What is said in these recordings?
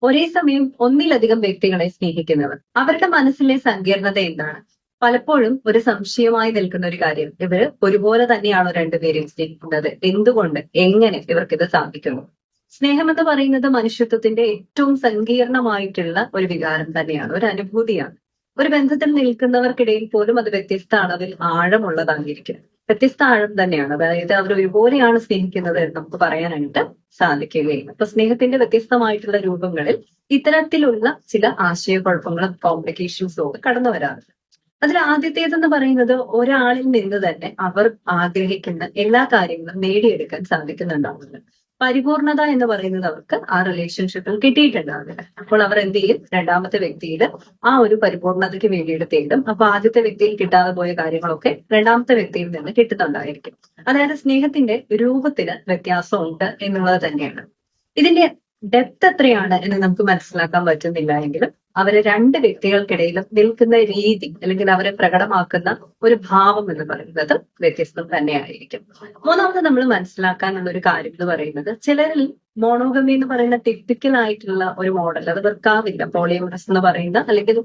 ഒരേ സമയം ഒന്നിലധികം വ്യക്തികളെ സ്നേഹിക്കുന്നവർ അവരുടെ മനസ്സിലെ സങ്കീർണത എന്താണ്? പലപ്പോഴും ഒരു സംശയമായി നിൽക്കുന്ന ഒരു കാര്യം, ഇവര് ഒരുപോലെ തന്നെയാണോ രണ്ടുപേരെയും സ്നേഹിക്കുന്നത്? എന്തുകൊണ്ട്, എങ്ങനെ ഇവർക്കിത് സാധിക്കുന്നു? സ്നേഹം എന്ന് പറയുന്നത് മനുഷ്യത്വത്തിന്റെ ഏറ്റവും സങ്കീർണമായിട്ടുള്ള ഒരു വികാരം തന്നെയാണ്, ഒരു അനുഭൂതിയാണ്. ഒരു ബന്ധത്തിൽ നിൽക്കുന്നവർക്കിടയിൽ പോലും അത് വ്യത്യസ്ത അളവിൽ ആഴമുള്ളതായിരിക്കും. വ്യത്യസ്ത ആഴം തന്നെയാണ്. അതായത് അവർ ഒരുപോലെയാണ് സ്നേഹിക്കുന്നത് എന്ന് നമുക്ക് പറയാനായിട്ട് സാധിക്കുകയില്ല. അപ്പൊ സ്നേഹത്തിന്റെ വ്യത്യസ്തമായിട്ടുള്ള രൂപങ്ങളിൽ ഇത്തരത്തിലുള്ള ചില ആശയക്കുഴപ്പങ്ങളും കോംപ്ലിക്കേഷൻസും ഒക്കെ കടന്നു വരാറുണ്ട്. അതിൽ ആദ്യത്തേതെന്ന് പറയുന്നത്, ഒരാളിൽ നിന്ന് തന്നെ അവർ ആഗ്രഹിക്കുന്ന എല്ലാ കാര്യങ്ങളും നേടിയെടുക്കാൻ സാധിക്കുന്നുണ്ടാവുന്നത്. പരിപൂർണത എന്ന് പറയുന്നത് അവർക്ക് ആ റിലേഷൻഷിപ്പിൽ കിട്ടിയിട്ടുണ്ടാവില്ല. അപ്പോൾ അവർ എന്ത് ചെയ്യും? രണ്ടാമത്തെ വ്യക്തിയിൽ ആ ഒരു പരിപൂർണതയ്ക്ക് വേണ്ടിയിട്ട് തേടും. അപ്പൊ ആദ്യത്തെ വ്യക്തിയിൽ കിട്ടാതെ പോയ കാര്യങ്ങളൊക്കെ രണ്ടാമത്തെ വ്യക്തിയിൽ നിന്ന് കിട്ടുന്നുണ്ടായിരിക്കും. അതായത് സ്നേഹത്തിന്റെ രൂപത്തിന് വ്യത്യാസമുണ്ട് എന്നുള്ളത് തന്നെയാണ്. ഇതിന്റെ ഡെപ്ത് എത്രയാണ് എന്ന് നമുക്ക് മനസ്സിലാക്കാൻ പറ്റുന്നില്ല എങ്കിലും അവരെ രണ്ട് വ്യക്തികൾക്കിടയിലും നിൽക്കുന്ന രീതി അല്ലെങ്കിൽ അവരെ പ്രകടമാക്കുന്ന ഒരു ഭാവം എന്ന് പറയുന്നത് വ്യത്യസ്തം തന്നെയായിരിക്കും. മൂന്നാമത് നമ്മൾ മനസ്സിലാക്കാനുള്ള ഒരു കാര്യം എന്ന് പറയുന്നത്, ചിലരിൽ മോണോഗമി എന്ന് പറയുന്ന ടിപ്പിക്കൽ ആയിട്ടുള്ള ഒരു മോഡൽ അത് വർക്കാവില്ല. പോളിയമറസ് എന്ന് പറയുന്ന അല്ലെങ്കിൽ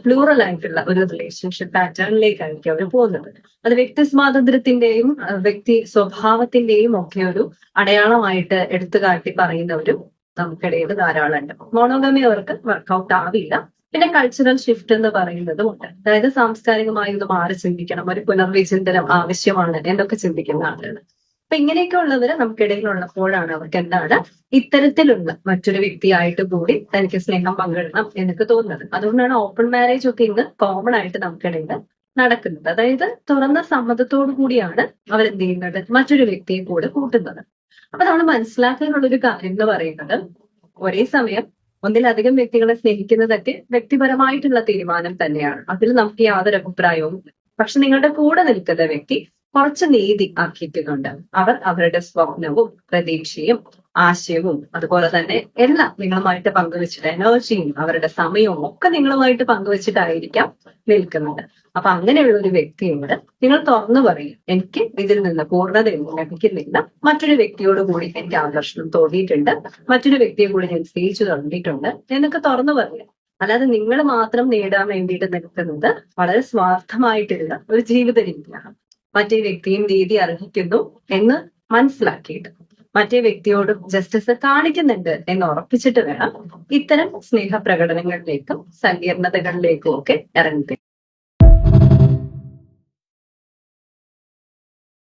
പ്ലൂറൽ ആയിട്ടുള്ള ഒരു റിലേഷൻഷിപ്പ് പാറ്റേണിലേക്കായിരിക്കും അവർ പോകുന്നത്. അത് വ്യക്തി സ്വാതന്ത്ര്യത്തിന്റെയും വ്യക്തി സ്വഭാവത്തിന്റെയും ഒക്കെ ഒരു അടയാളമായിട്ട് എടുത്തു കാട്ടി പറയുന്ന ഒരു നമുക്കിടയിൽ ധാരാളം ഉണ്ട്. മോണോഗമി അവർക്ക് വർക്കൗട്ട് ആവില്ല. പിന്നെ കൾച്ചറൽ ഷിഫ്റ്റ് എന്ന് പറയുന്നതും ഉണ്ട്. അതായത് സാംസ്കാരികമായി ഇത് മാറി ചിന്തിക്കണം, ഒരു പുനർവിചിന്തനം ആവശ്യമാണ് എന്നൊക്കെ ചിന്തിക്കുന്ന ആളുകൾ. അപ്പൊ ഇങ്ങനെയൊക്കെ ഉള്ളവര് നമുക്കിടയിലുള്ളപ്പോഴാണ് അവർക്ക് എന്താണ് ഇത്തരത്തിലുള്ള മറ്റൊരു വ്യക്തിയായിട്ട് കൂടി തനിക്ക് സ്നേഹം പങ്കിടണം എന്നൊക്കെ തോന്നുന്നത്. അതുകൊണ്ടാണ് ഓപ്പൺ മാരേജ് ഒക്കെ ഇന്ന് കോമൺ ആയിട്ട് നമുക്കിടയിൽ നടക്കുന്നത്. അതായത് തുറന്ന സമ്മതത്തോടു കൂടിയാണ് അവരെന്ത് ചെയ്യുന്നത്, മറ്റൊരു വ്യക്തിയെ കൂടെ കൂട്ടുന്നത്. അപ്പൊ നമ്മൾ മനസ്സിലാക്കാനുള്ള ഒരു കാര്യം എന്ന് പറയുന്നത്, ഒരേ സമയം ഒന്നിലധികം വ്യക്തികളെ സ്നേഹിക്കുന്നതൊക്കെ വ്യക്തിപരമായിട്ടുള്ള തീരുമാനം തന്നെയാണ്. അതിൽ നമുക്ക് യാതൊരു അഭിപ്രായവും ഇല്ല. പക്ഷെ നിങ്ങളുടെ കൂടെ നിൽക്കുന്ന വ്യക്തി കുറച്ച് നീതി അർഹിക്കുന്നുണ്ട്. അവർ അവരുടെ സ്വപ്നവും പ്രതീക്ഷയും ആശയവും അതുപോലെ തന്നെ എല്ലാം നിങ്ങളുമായിട്ട് പങ്കുവെച്ചിട്ട്, എനർജിയും അവരുടെ സമയവും ഒക്കെ നിങ്ങളുമായിട്ട് പങ്കുവെച്ചിട്ടായിരിക്കാം നിൽക്കുന്നത്. അപ്പൊ അങ്ങനെയുള്ള ഒരു വ്യക്തിയോട് നിങ്ങൾ തുറന്നു പറയും, എനിക്ക് ഇതിൽ നിന്ന് പൂർണ്ണതയൊന്നും ലഭിക്കുന്നില്ല, മറ്റൊരു വ്യക്തിയോട് കൂടി എനിക്ക് ആകർഷണം തോന്നിയിട്ടുണ്ട്, മറ്റൊരു വ്യക്തിയെ കൂടി ഞാൻ സ്നേഹിച്ചു തുടങ്ങിയിട്ടുണ്ട് എന്നൊക്കെ തുറന്നു പറയാം. അല്ലാതെ നിങ്ങൾ മാത്രം നേടാൻ വേണ്ടിയിട്ട് നിൽക്കുന്നത് വളരെ സ്വാർത്ഥമായിട്ടുള്ള ഒരു ജീവിത രീതിയാണ്. മറ്റേ വ്യക്തിയും നീതി അർഹിക്കുന്നു എന്ന് മനസ്സിലാക്കിയിട്ട് മറ്റേ വ്യക്തിയോടും ജസ്റ്റിസ് കാണിക്കുന്നുണ്ട് എന്ന് ഉറപ്പിച്ചിട്ട് വേണം ഇത്തരം സ്നേഹ പ്രകടനങ്ങളിലേക്കും സങ്കീർണതകളിലേക്കും ഒക്കെ ഇറങ്ങി.